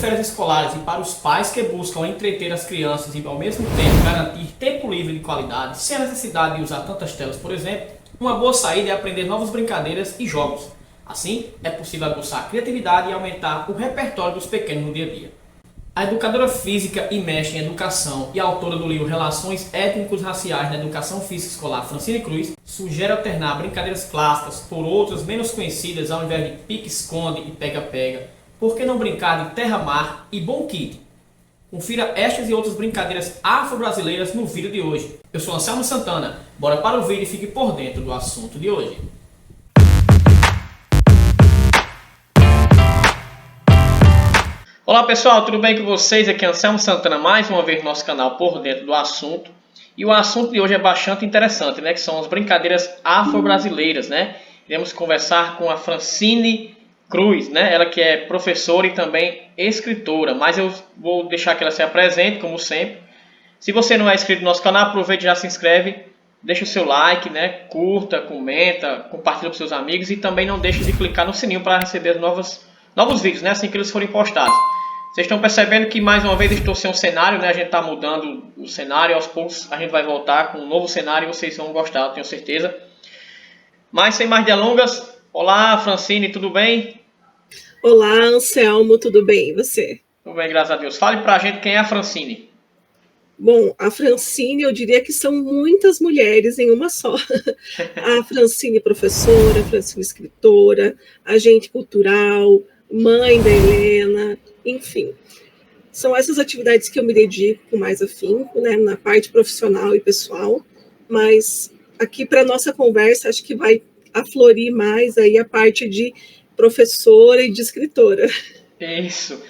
férias escolares e para os pais que buscam entreter as crianças e ao mesmo tempo garantir tempo livre de qualidade, sem a necessidade de usar tantas telas, por exemplo, uma boa saída é aprender novas brincadeiras e jogos. Assim, é possível aguçar a criatividade e aumentar o repertório dos pequenos no dia a dia. A educadora física e mestre em educação e autora do livro Relações Étnicos-Raciais na Educação Física Escolar, Francine Cruz, sugere alternar brincadeiras clássicas por outras menos conhecidas ao invés de pique-esconde e pega-pega. Por que não brincar de terra-mar e bom kit? Confira estas e outras brincadeiras afro-brasileiras no vídeo de hoje. Eu sou Anselmo Santana, bora para o vídeo e fique por dentro do assunto de hoje. Olá pessoal, tudo bem com vocês? Aqui é Anselmo Santana, mais uma vez no nosso canal Por Dentro do Assunto. E o assunto de hoje é bastante interessante, né? Que são as brincadeiras afro-brasileiras, né? Iremos conversar com a Francine Cruz, né? Ela que é professora e também escritora. Mas eu vou deixar que ela se apresente, como sempre. Se você não é inscrito no nosso canal, aproveite e já se inscreve. Deixa o seu like, né? Curta, comenta, compartilha com seus amigos. E também não deixe de clicar no sininho para receber novos vídeos, né? Assim que eles forem postados. Vocês estão percebendo que mais uma vez estou sem um cenário, né? A gente está mudando o cenário, aos poucos a gente vai voltar com um novo cenário e vocês vão gostar, eu tenho certeza. Mas sem mais delongas, olá Francine, tudo bem? Olá Anselmo, tudo bem? E você? Tudo bem, graças a Deus. Fale pra gente quem é a Francine. Bom, a Francine, eu diria que são muitas mulheres em uma só. A Francine professora, a Francine escritora, agente cultural, mãe da Helena, enfim. São essas atividades que eu me dedico com mais afinco, né, na parte profissional e pessoal, mas aqui para a nossa conversa acho que vai aflorir mais aí a parte de professora e de escritora. Isso.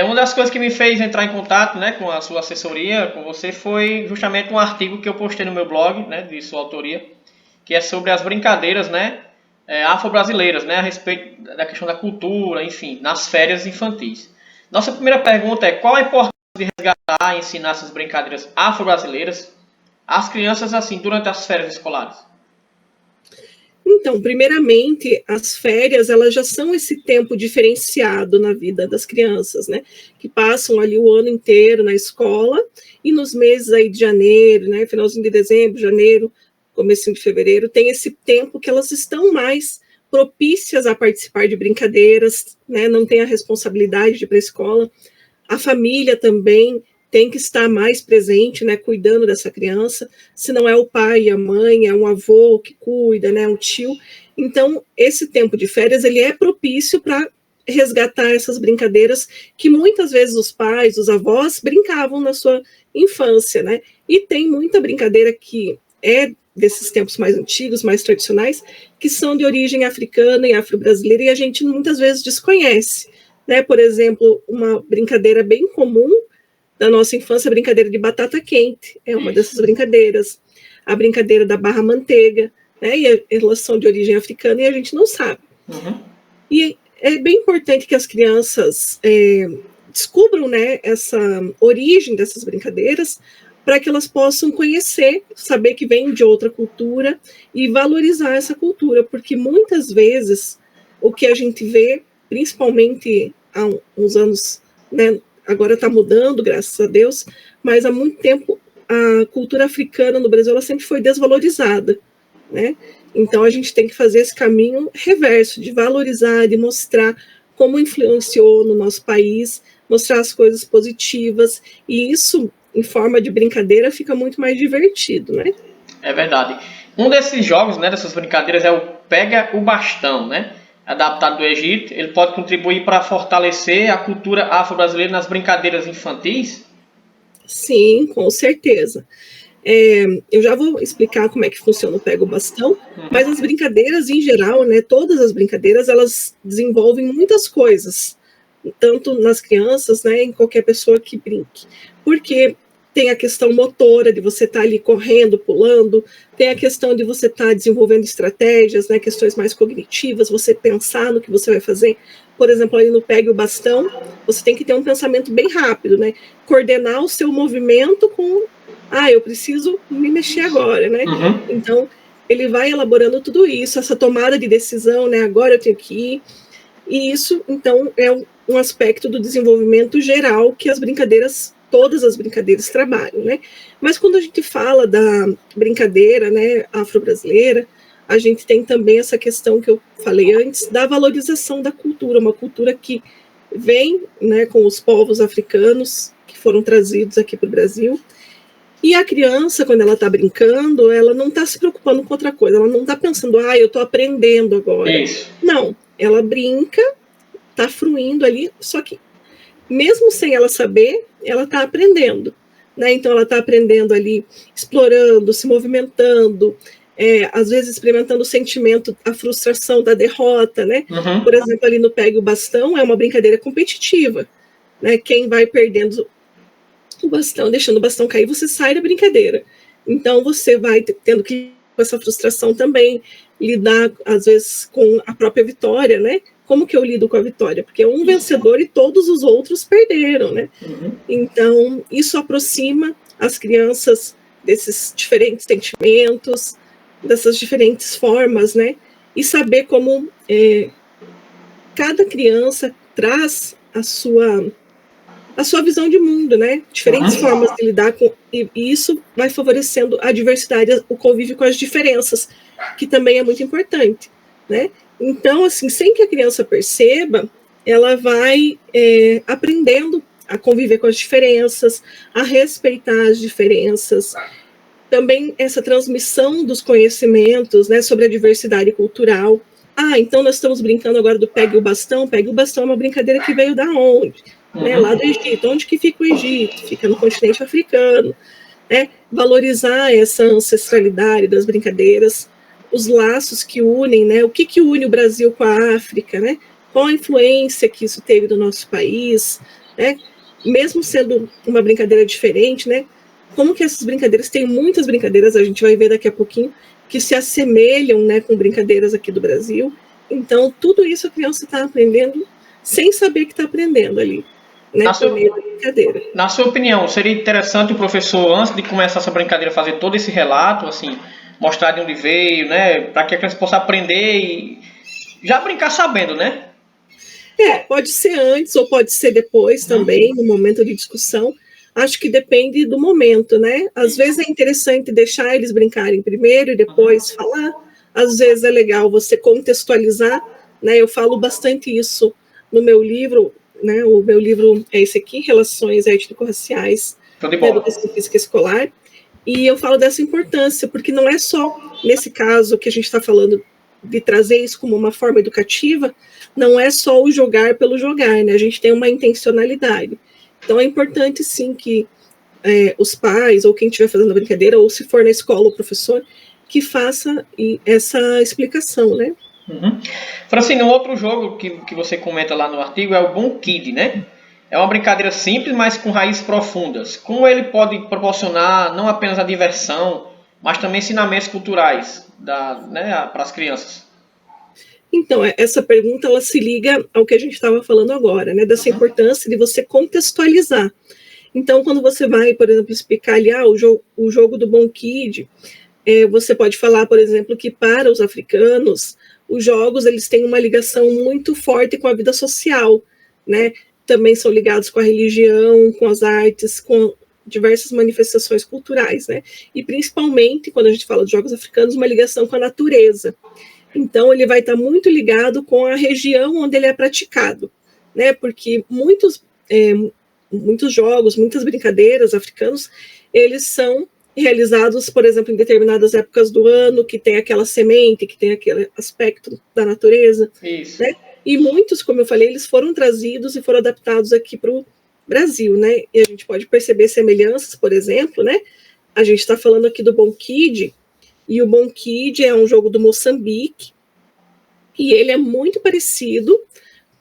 Uma das coisas que me fez entrar em contato, né, com a sua assessoria, com você, foi justamente um artigo que eu postei no meu blog, né, de sua autoria, que é sobre as brincadeiras, né, afro-brasileiras, né, a respeito da questão da cultura, enfim, nas férias infantis. Nossa primeira pergunta é: qual a importância de resgatar e ensinar essas brincadeiras afro-brasileiras às crianças assim durante as férias escolares? Então, primeiramente, as férias, elas já são esse tempo diferenciado na vida das crianças, né? Que passam ali o ano inteiro na escola e nos meses aí de janeiro, né? Finalzinho de dezembro, janeiro, comecinho de fevereiro, tem esse tempo que elas estão mais propícias a participar de brincadeiras, né? Não tem a responsabilidade de ir para a escola. A família também tem que estar mais presente, né, cuidando dessa criança, se não é o pai e a mãe, é um avô que cuida, né, um tio. Então, esse tempo de férias, ele é propício para resgatar essas brincadeiras que muitas vezes os pais, os avós brincavam na sua infância, né? E tem muita brincadeira que é desses tempos mais antigos, mais tradicionais, que são de origem africana e afro-brasileira e a gente muitas vezes desconhece, né? Por exemplo, uma brincadeira bem comum da nossa infância, a brincadeira de batata quente, é uma dessas brincadeiras. A brincadeira da barra manteiga, né? E elas são de origem africana e a gente não sabe. Uhum. E é bem importante que as crianças descubram, né, essa origem dessas brincadeiras, para que elas possam conhecer, saber que vem de outra cultura e valorizar essa cultura, porque muitas vezes o que a gente vê, principalmente há uns anos, né, agora está mudando, graças a Deus, mas há muito tempo a cultura africana no Brasil ela sempre foi desvalorizada, né? Então a gente tem que fazer esse caminho reverso, de valorizar, de mostrar como influenciou no nosso país, mostrar as coisas positivas, e isso, em forma de brincadeira, fica muito mais divertido, né? É verdade. Um desses jogos, né, dessas brincadeiras é o Pega o Bastão, né? Adaptado do Egito. Ele pode contribuir para fortalecer a cultura afro-brasileira nas brincadeiras infantis? Sim, com certeza. Eu já vou explicar como é que funciona o Pega o Bastão, mas as brincadeiras em geral, né, todas as brincadeiras, elas desenvolvem muitas coisas, tanto nas crianças, né, em qualquer pessoa que brinque. Porque tem a questão motora, de você estar ali correndo, pulando, tem a questão de você estar desenvolvendo estratégias, né, questões mais cognitivas, você pensar no que você vai fazer. Por exemplo, ali no Pegue o Bastão, você tem que ter um pensamento bem rápido, né, coordenar o seu movimento com, eu preciso me mexer agora, né? Uhum. Então, ele vai elaborando tudo isso, essa tomada de decisão, né, agora eu tenho que ir, e isso, então, é um aspecto do desenvolvimento geral que todas as brincadeiras trabalham, né? Mas quando a gente fala da brincadeira, né, afro-brasileira, a gente tem também essa questão que eu falei antes, da valorização da cultura, uma cultura que vem, né, com os povos africanos que foram trazidos aqui para o Brasil. E a criança, quando ela está brincando, ela não está se preocupando com outra coisa, ela não está pensando, eu estou aprendendo agora. Isso. Não, ela brinca, está fruindo ali, só que mesmo sem ela saber, ela está aprendendo, né? Então ela está aprendendo ali, explorando, se movimentando, às vezes experimentando o sentimento, a frustração da derrota, né? Uhum. Por exemplo, ali no Pegue o Bastão é uma brincadeira competitiva, né? Quem vai perdendo o bastão, deixando o bastão cair, você sai da brincadeira. Então você vai tendo que, com essa frustração também, lidar, às vezes, com a própria vitória, né? Como que eu lido com a vitória? Porque é um vencedor e todos os outros perderam, né? Uhum. Então, isso aproxima as crianças desses diferentes sentimentos, dessas diferentes formas, né? E saber como cada criança traz a sua visão de mundo, né? Diferentes formas de lidar com, e isso vai favorecendo a diversidade, o convívio com as diferenças, que também é muito importante, né? Então, assim, sem que a criança perceba, ela vai aprendendo a conviver com as diferenças, a respeitar as diferenças. Também essa transmissão dos conhecimentos, né, sobre a diversidade cultural. Então nós estamos brincando agora do Pegue o Bastão. Pegue o Bastão é uma brincadeira que veio da onde? Né, lá do Egito. Onde que fica o Egito? Fica no continente africano. Né? Valorizar essa ancestralidade das brincadeiras, os laços que unem, né? O que une o Brasil com a África, né? Qual a influência que isso teve do nosso país, né? Mesmo sendo uma brincadeira diferente, né? Como que essas brincadeiras, tem muitas brincadeiras, a gente vai ver daqui a pouquinho, que se assemelham, né, com brincadeiras aqui do Brasil. Então, tudo isso a criança está aprendendo sem saber que está aprendendo ali, né, por meio da brincadeira. Na sua opinião, seria interessante o professor, antes de começar essa brincadeira, fazer todo esse relato, assim, mostrar de onde veio, né, para que a criança possa aprender e já brincar sabendo, né? Pode ser antes ou pode ser depois também, no momento de discussão. Acho que depende do momento, né? Às vezes é interessante deixar eles brincarem primeiro e depois falar. Às vezes é legal você contextualizar, né? Eu falo bastante isso no meu livro, né? O meu livro é esse aqui, Relações Étnico-Raciais na Educação Física Escolar. E eu falo dessa importância, porque não é só nesse caso que a gente está falando de trazer isso como uma forma educativa, não é só o jogar pelo jogar, né? A gente tem uma intencionalidade. Então é importante sim que os pais ou quem estiver fazendo a brincadeira, ou se for na escola o professor, que faça essa explicação, né? Francine, um outro jogo que você comenta lá no artigo é o Bon Kid, né? É uma brincadeira simples, mas com raízes profundas. Como ele pode proporcionar não apenas a diversão, mas também ensinamentos culturais para as crianças? Então, essa pergunta ela se liga ao que a gente estava falando agora, né? Dessa importância de você contextualizar. Então, quando você vai, por exemplo, explicar ali o jogo do Bon Kid, você pode falar, por exemplo, que para os africanos, os jogos eles têm uma ligação muito forte com a vida social, né? Também são ligados com a religião, com as artes, com diversas manifestações culturais, né? E principalmente, quando a gente fala de jogos africanos, uma ligação com a natureza. Então, ele vai estar muito ligado com a região onde ele é praticado, né? Porque muitos jogos, muitas brincadeiras africanos, eles são realizados, por exemplo, em determinadas épocas do ano, que tem aquela semente, que tem aquele aspecto da natureza. Isso. Né? E muitos, como eu falei, eles foram trazidos e foram adaptados aqui para o Brasil, né? E a gente pode perceber semelhanças, por exemplo, né? A gente está falando aqui do Bon Kid, e o Bon Kid é um jogo do Moçambique, e ele é muito parecido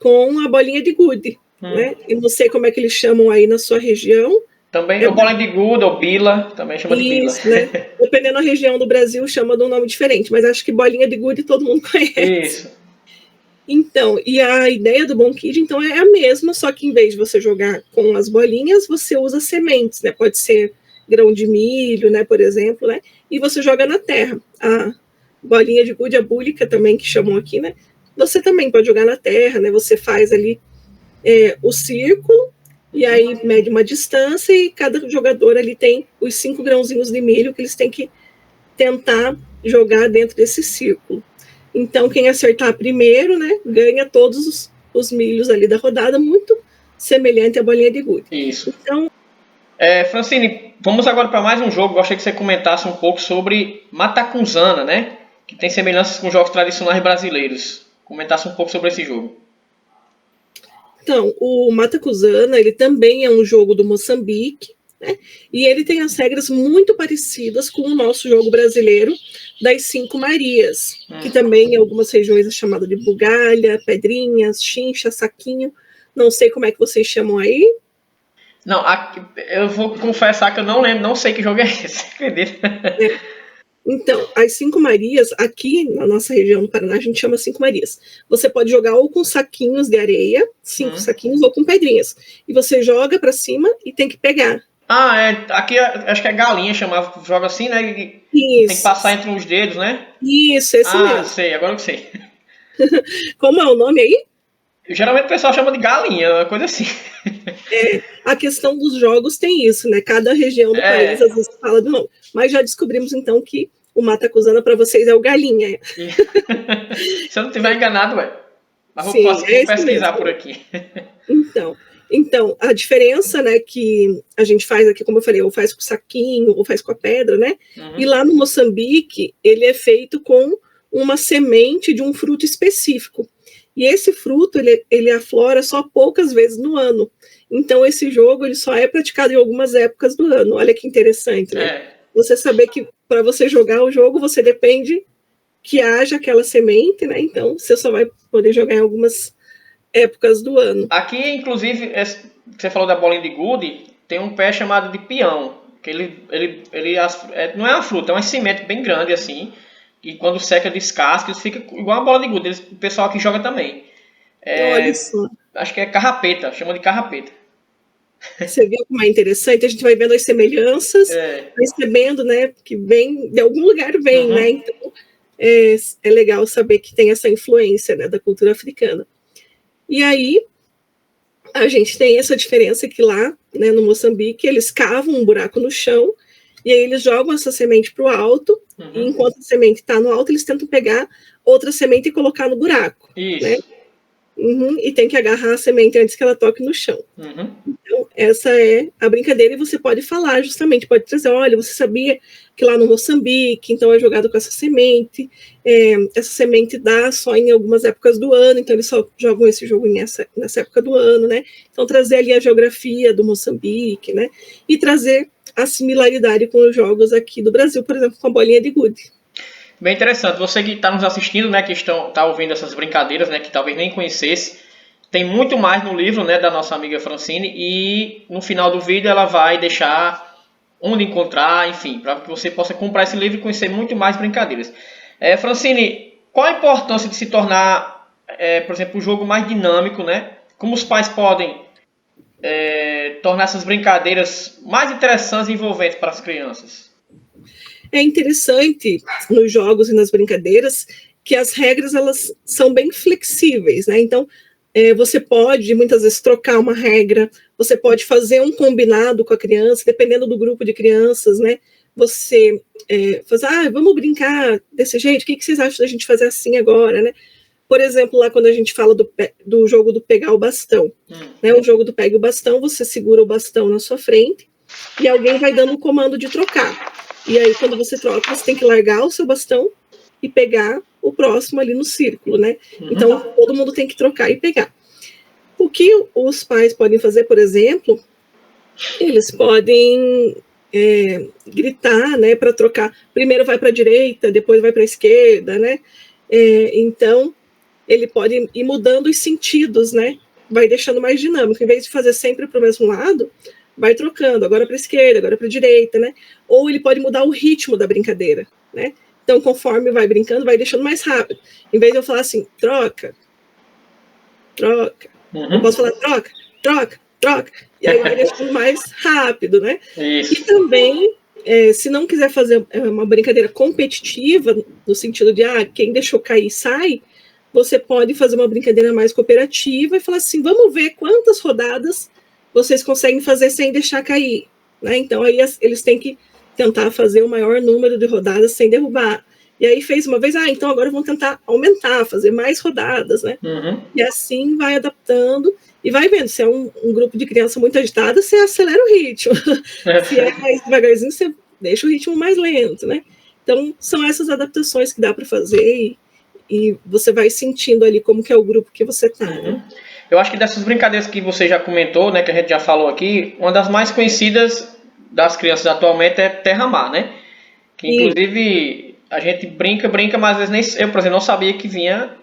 com a bolinha de gude, né? Eu não sei como é que eles chamam aí na sua região. Também o bolinha de gude, ou bila, também chama de bila. Né? Dependendo da região do Brasil, chama de um nome diferente, mas acho que bolinha de gude todo mundo conhece. Isso. Então, e a ideia do Bon Kid, então, é a mesma, só que em vez de você jogar com as bolinhas, você usa sementes, né? Pode ser grão de milho, né, por exemplo, né? E você joga na terra. A bolinha de gude, a búlica também, que chamam aqui, né? Você também pode jogar na terra, né? Você faz ali o círculo, e aí mede uma distância, e cada jogador ali tem os 5 grãozinhos de milho que eles têm que tentar jogar dentro desse círculo. Então, quem acertar primeiro, né, ganha todos os milhos ali da rodada, muito semelhante à bolinha de gude. Isso. Então, Francine, vamos agora para mais um jogo. Gostaria que você comentasse um pouco sobre Matacunzana, né? Que tem semelhanças com jogos tradicionais brasileiros. Comentasse um pouco sobre esse jogo. Então, o Matacunzana, ele também é um jogo do Moçambique, né? E ele tem as regras muito parecidas com o nosso jogo brasileiro das 5 Marias, que também em algumas regiões é chamado de bugalha, pedrinhas, chincha, saquinho. Não sei como é que vocês chamam aí. Não, eu vou confessar que eu não lembro, não sei que jogo é esse, acredita? Então, as 5 Marias, aqui na nossa região do Paraná, a gente chama 5 Marias. Você pode jogar ou com saquinhos de areia, 5 saquinhos, ou com pedrinhas. E você joga para cima e tem que pegar. Aqui acho que é galinha, chamava, joga assim, né? Isso. Tem que passar entre os dedos, né? Isso, esse mesmo. Sei, agora eu sei. Como é o nome aí? Geralmente o pessoal chama de galinha, uma coisa assim. A questão dos jogos tem isso, né? Cada região do país às vezes fala do nome. Mas já descobrimos então que o Matacunzana para vocês é o galinha. Se eu não estiver enganado, mas sim, vou pesquisar por aqui. Então, a diferença, né, que a gente faz aqui, como eu falei, ou faz com o saquinho, ou faz com a pedra, né? E lá no Moçambique, ele é feito com uma semente de um fruto específico. E esse fruto, ele aflora só poucas vezes no ano. Então, esse jogo, ele só é praticado em algumas épocas do ano. Olha que interessante, né? Você saber que para você jogar o jogo, você depende que haja aquela semente, né? Então, você só vai poder jogar em algumas épocas do ano. Aqui, inclusive, você falou da bolinha de gude, tem um pé chamado de peão, que ele não é uma fruta, é uma semente bem grande assim, e quando seca descasca, ele fica igual uma bola de gude. O pessoal aqui joga também. Olha só. Acho que é carrapeta, chama de carrapeta. Você viu como é interessante? A gente vai vendo as semelhanças, percebendo, né, que vem, de algum lugar vem, né? Então, é legal saber que tem essa influência, né, da cultura africana. E aí, a gente tem essa diferença que lá, né, no Moçambique, eles cavam um buraco no chão, e aí eles jogam essa semente para o alto, e enquanto a semente está no alto, eles tentam pegar outra semente e colocar no buraco. Isso. Né? E tem que agarrar a semente antes que ela toque no chão. Então, essa é a brincadeira, e você pode falar justamente, pode trazer, olha, você sabia que lá no Moçambique, então é jogado com essa semente dá só em algumas épocas do ano, então eles só jogam esse jogo nessa época do ano, né? Então trazer ali a geografia do Moçambique, né? E trazer a similaridade com os jogos aqui do Brasil, por exemplo, com a bolinha de gude. Bem interessante. Você que está nos assistindo, né, que está ouvindo essas brincadeiras, né, que talvez nem conhecesse, tem muito mais no livro, né, da nossa amiga Francine, e no final do vídeo ela vai deixar onde encontrar, enfim, para que você possa comprar esse livro e conhecer muito mais brincadeiras. Francine, qual a importância de se tornar, por exemplo, um jogo mais dinâmico, né? Como os pais podem tornar essas brincadeiras mais interessantes e envolventes para as crianças? É interessante nos jogos e nas brincadeiras que as regras elas são bem flexíveis, né? Então, você pode muitas vezes trocar uma regra, você pode fazer um combinado com a criança, dependendo do grupo de crianças, né? Você faz, vamos brincar desse jeito, o que vocês acham da gente fazer assim agora, né? Por exemplo, lá quando a gente fala do jogo do pegar o bastão, né? O jogo do pega o bastão, você segura o bastão na sua frente e alguém vai dando o comando de trocar. E aí, quando você troca, você tem que largar o seu bastão e pegar o próximo ali no círculo, né? Então, todo mundo tem que trocar e pegar. O que os pais podem fazer, por exemplo, eles podem gritar, né, para trocar. Primeiro vai para a direita, depois vai para a esquerda, né? Então, ele pode ir mudando os sentidos, né? Vai deixando mais dinâmico. Em vez de fazer sempre para o mesmo lado, vai trocando, agora para a esquerda, agora para a direita, né? Ou ele pode mudar o ritmo da brincadeira, né? Então, conforme vai brincando, vai deixando mais rápido. Em vez de eu falar assim, troca, troca, eu posso falar troca, troca, troca, e aí vai deixando mais rápido, né? Isso. E também, se não quiser fazer uma brincadeira competitiva, no sentido de, quem deixou cair sai, você pode fazer uma brincadeira mais cooperativa e falar assim, vamos ver quantas rodadas vocês conseguem fazer sem deixar cair, né? Então, aí eles têm que tentar fazer o maior número de rodadas sem derrubar. E aí fez uma vez, então agora vamos tentar aumentar, fazer mais rodadas, né? Uhum. E assim vai adaptando e vai vendo. Se é um grupo de criança muito agitada, você acelera o ritmo. Se é mais devagarzinho, você deixa o ritmo mais lento, né? Então, são essas adaptações que dá para fazer e você vai sentindo ali como que é o grupo que você está. Uhum. Né? Eu acho que dessas brincadeiras que você já comentou, né, que a gente já falou aqui, uma das mais conhecidas das crianças atualmente é terra-mar, né? Que inclusive a gente brinca, mas às vezes nem eu, por exemplo, não sabia que vinha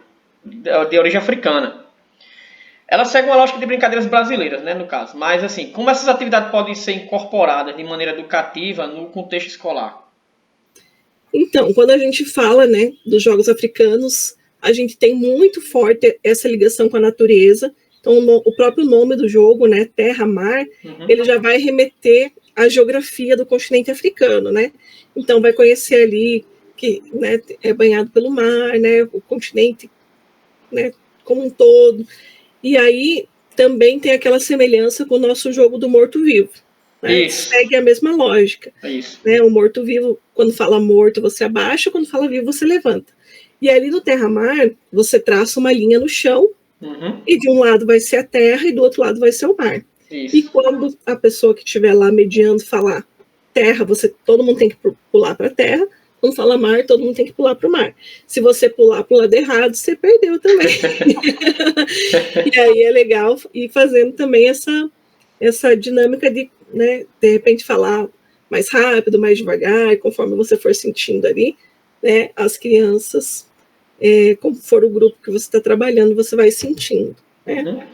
de origem africana. Ela segue uma lógica de brincadeiras brasileiras, né, no caso. Mas assim, como essas atividades podem ser incorporadas de maneira educativa no contexto escolar? Então, quando a gente fala, né, dos jogos africanos, a gente tem muito forte essa ligação com a natureza. Então, o próprio nome do jogo, né, terra-mar, ele já vai remeter à geografia do continente africano, né? Então, vai conhecer ali que, né, é banhado pelo mar, né, o continente, né, como um todo. E aí também tem aquela semelhança com o nosso jogo do morto-vivo. Né? Segue a mesma lógica. Né? O morto-vivo, quando fala morto, você abaixa, quando fala vivo, você levanta. E ali no terra-mar, você traça uma linha no chão, e de um lado vai ser a terra, e do outro lado vai ser o mar. Isso. E quando a pessoa que estiver lá mediando falar terra, todo mundo tem que pular para a terra. Quando fala mar, todo mundo tem que pular para o mar. Se você pular para o lado errado, você perdeu também. E aí é legal ir fazendo também essa dinâmica de, né, de repente falar mais rápido, mais devagar, conforme você for sentindo ali, né, as crianças, como for o grupo que você está trabalhando, você vai sentindo. Né?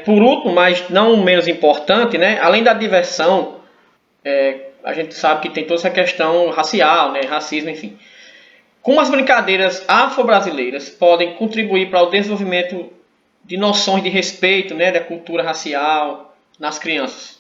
Por último, mas não menos importante, né, além da diversão, a gente sabe que tem toda essa questão racial, né, racismo, enfim. Como as brincadeiras afro-brasileiras podem contribuir para o desenvolvimento de noções de respeito, né, da cultura racial nas crianças?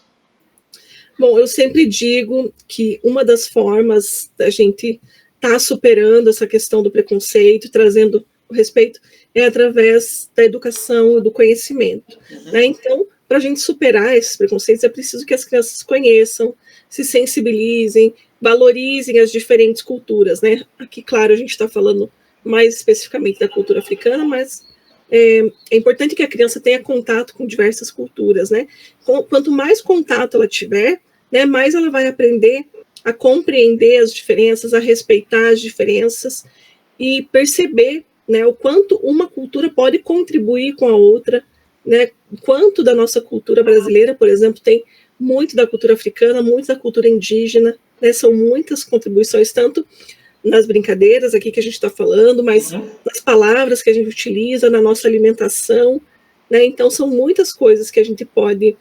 Bom, eu sempre digo que uma das formas da gente estar superando essa questão do preconceito, trazendo o respeito, é através da educação e do conhecimento. Né? Então, para a gente superar esses preconceitos, é preciso que as crianças conheçam, se sensibilizem, valorizem as diferentes culturas. Né? Aqui, claro, a gente está falando mais especificamente da cultura africana, mas é importante que a criança tenha contato com diversas culturas. Né? Quanto mais contato ela tiver, né, mais ela vai aprender a compreender as diferenças, a respeitar as diferenças e perceber, né, o quanto uma cultura pode contribuir com a outra, né, quanto da nossa cultura brasileira, por exemplo, tem muito da cultura africana, muito da cultura indígena, né, são muitas contribuições, tanto nas brincadeiras aqui que a gente está falando, mas nas palavras que a gente utiliza, na nossa alimentação, né, então são muitas coisas que a gente pode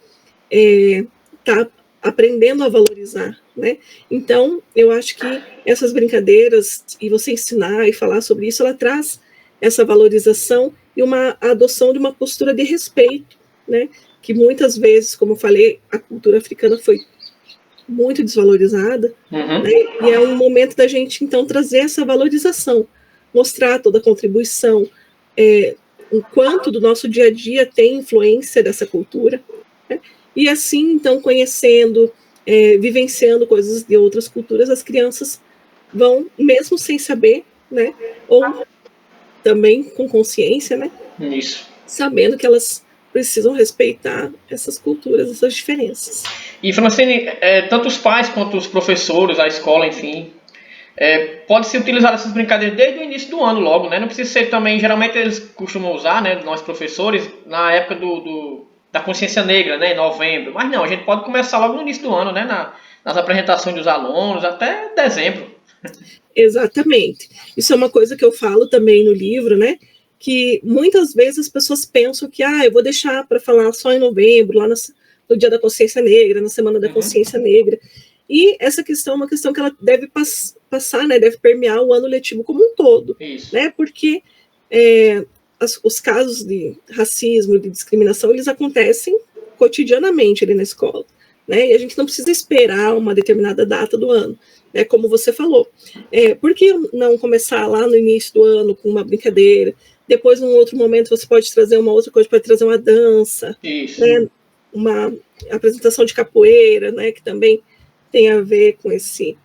tá aprendendo a valorizar, né? Então, eu acho que essas brincadeiras, e você ensinar e falar sobre isso, ela traz essa valorização e uma adoção de uma postura de respeito, né? Que muitas vezes, como eu falei, a cultura africana foi muito desvalorizada, né? E é um momento da gente, então, trazer essa valorização, mostrar toda a contribuição, o quanto do nosso dia a dia tem influência dessa cultura, né? E assim, então, conhecendo, vivenciando coisas de outras culturas, as crianças vão, mesmo sem saber, né, ou também com consciência, né, Isso. sabendo que elas precisam respeitar essas culturas, essas diferenças. E, Francine, tanto os pais quanto os professores, a escola, enfim, pode-se utilizar essas brincadeiras desde o início do ano logo, né? Não precisa ser também, geralmente eles costumam usar, né, nós professores, na época da consciência negra, né, em novembro. Mas não, a gente pode começar logo no início do ano, né, nas apresentações dos alunos, até dezembro. Exatamente. Isso é uma coisa que eu falo também no livro, né, que muitas vezes as pessoas pensam que eu vou deixar para falar só em novembro, lá no Dia da Consciência Negra, na Semana da Consciência Negra. E essa questão é uma questão que ela deve passar, né, deve permear o ano letivo como um todo. Isso. Né, porque os casos de racismo e de discriminação, eles acontecem cotidianamente ali na escola, né? E a gente não precisa esperar uma determinada data do ano, né? Como você falou. Por que não começar lá no início do ano com uma brincadeira, Depois, num outro momento, você pode trazer uma outra coisa, pode trazer uma dança, né? Uma apresentação de capoeira, né? Que também tem a ver com esse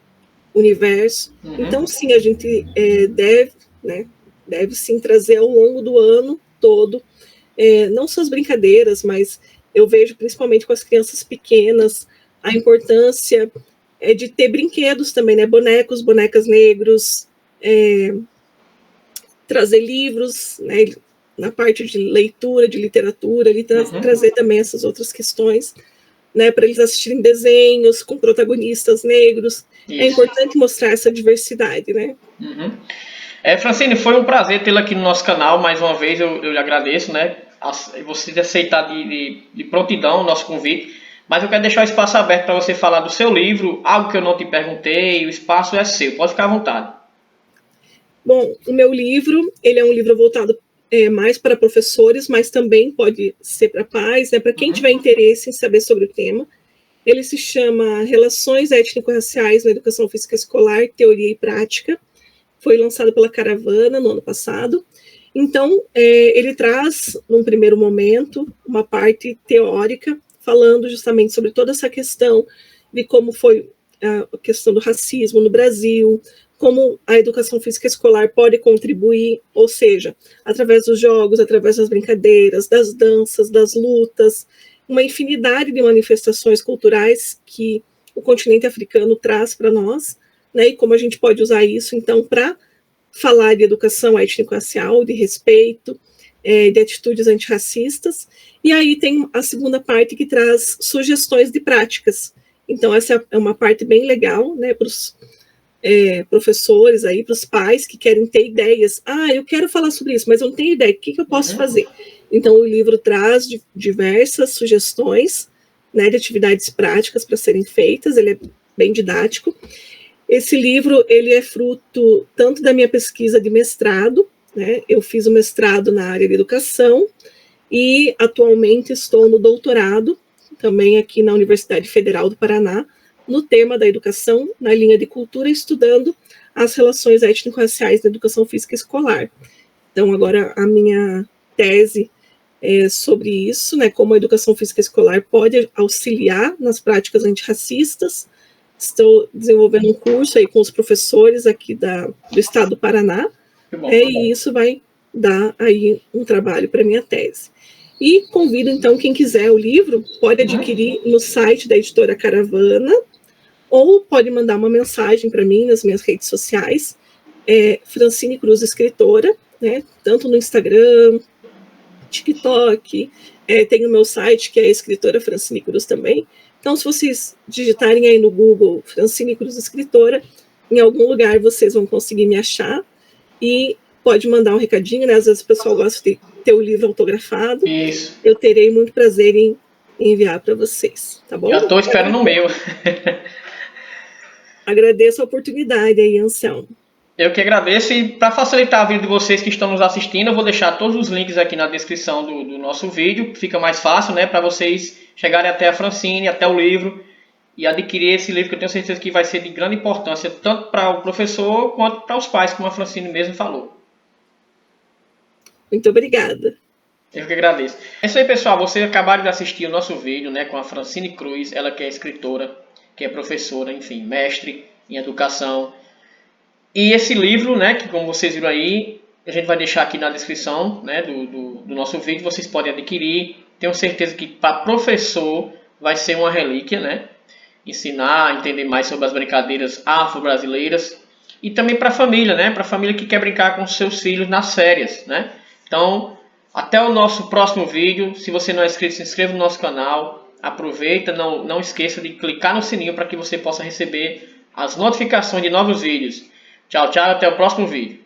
universo. Então, sim, a gente deve, né? Deve sim trazer ao longo do ano todo, não só as brincadeiras, mas eu vejo principalmente com as crianças pequenas a importância de ter brinquedos também, né? Bonecos, bonecas negros, trazer livros, né? Na parte de leitura, de literatura, trazer também essas outras questões, né? Para eles assistirem desenhos com protagonistas negros. Isso. É importante mostrar essa diversidade, né? Francine, foi um prazer tê-la aqui no nosso canal, mais uma vez eu lhe agradeço, né? Você ter aceitado de prontidão o nosso convite, mas eu quero deixar o espaço aberto para você falar do seu livro, algo que eu não te perguntei, o espaço é seu, pode ficar à vontade. Bom, o meu livro, ele é um livro voltado mais para professores, mas também pode ser para pais, né? Para quem tiver interesse em saber sobre o tema. Ele se chama Relações Étnico-Raciais na Educação Física Escolar, Teoria e Prática. Foi lançado pela Caravana no ano passado. Então, ele traz, num primeiro momento, uma parte teórica, falando justamente sobre toda essa questão de como foi a questão do racismo no Brasil, como a educação física escolar pode contribuir, ou seja, através dos jogos, através das brincadeiras, das danças, das lutas, uma infinidade de manifestações culturais que o continente africano traz para nós, né, e como a gente pode usar isso, então, para falar de educação étnico-racial, de respeito, de atitudes antirracistas. E aí tem a segunda parte que traz sugestões de práticas. Então, essa é uma parte bem legal, né, para os professores, aí, para os pais que querem ter ideias. Eu quero falar sobre isso, mas eu não tenho ideia, o que eu posso fazer? Então, o livro traz diversas sugestões, né, de atividades práticas para serem feitas, ele é bem didático. Esse livro, ele é fruto tanto da minha pesquisa de mestrado, né, eu fiz o mestrado na área de educação e atualmente estou no doutorado, também aqui na Universidade Federal do Paraná, no tema da educação, na linha de cultura, estudando as relações étnico-raciais na educação física escolar. Então, agora a minha tese é sobre isso, né, como a educação física escolar pode auxiliar nas práticas antirracistas. Estou desenvolvendo um curso aí com os professores aqui do estado do Paraná, e isso vai dar aí um trabalho para a minha tese. E convido, então, quem quiser o livro, pode adquirir no site da editora Caravana, ou pode mandar uma mensagem para mim nas minhas redes sociais, Francine Cruz Escritora, né, tanto no Instagram, TikTok, tem o meu site, que é a escritora Francine Cruz também. Então, se vocês digitarem aí no Google Francine Cruz Escritora, em algum lugar vocês vão conseguir me achar, e pode mandar um recadinho, né, às vezes o pessoal gosta de ter o livro autografado. Isso. Eu terei muito prazer em enviar para vocês, tá bom? Já estou esperando o meu. Agradeço a oportunidade aí, Anselmo. Eu que agradeço, e para facilitar a vida de vocês que estão nos assistindo, eu vou deixar todos os links aqui na descrição do nosso vídeo, fica mais fácil, né, para vocês chegarem até a Francine, até o livro, e adquirir esse livro, que eu tenho certeza que vai ser de grande importância, tanto para o professor quanto para os pais, como a Francine mesmo falou. Muito obrigada. Eu que agradeço. É isso aí, pessoal, vocês acabaram de assistir o nosso vídeo, né, com a Francine Cruz, ela que é escritora, que é professora, enfim, mestre em educação. E esse livro, né, que como vocês viram aí, a gente vai deixar aqui na descrição, né, do nosso vídeo, vocês podem adquirir. Tenho certeza que para professor vai ser uma relíquia, né? Ensinar, entender mais sobre as brincadeiras afro-brasileiras. E também para a família, né? Para a família que quer brincar com seus filhos nas férias, né? Então, até o nosso próximo vídeo. Se você não é inscrito, se inscreva no nosso canal. Aproveita, não esqueça de clicar no sininho para que você possa receber as notificações de novos vídeos. Tchau, tchau, até o próximo vídeo.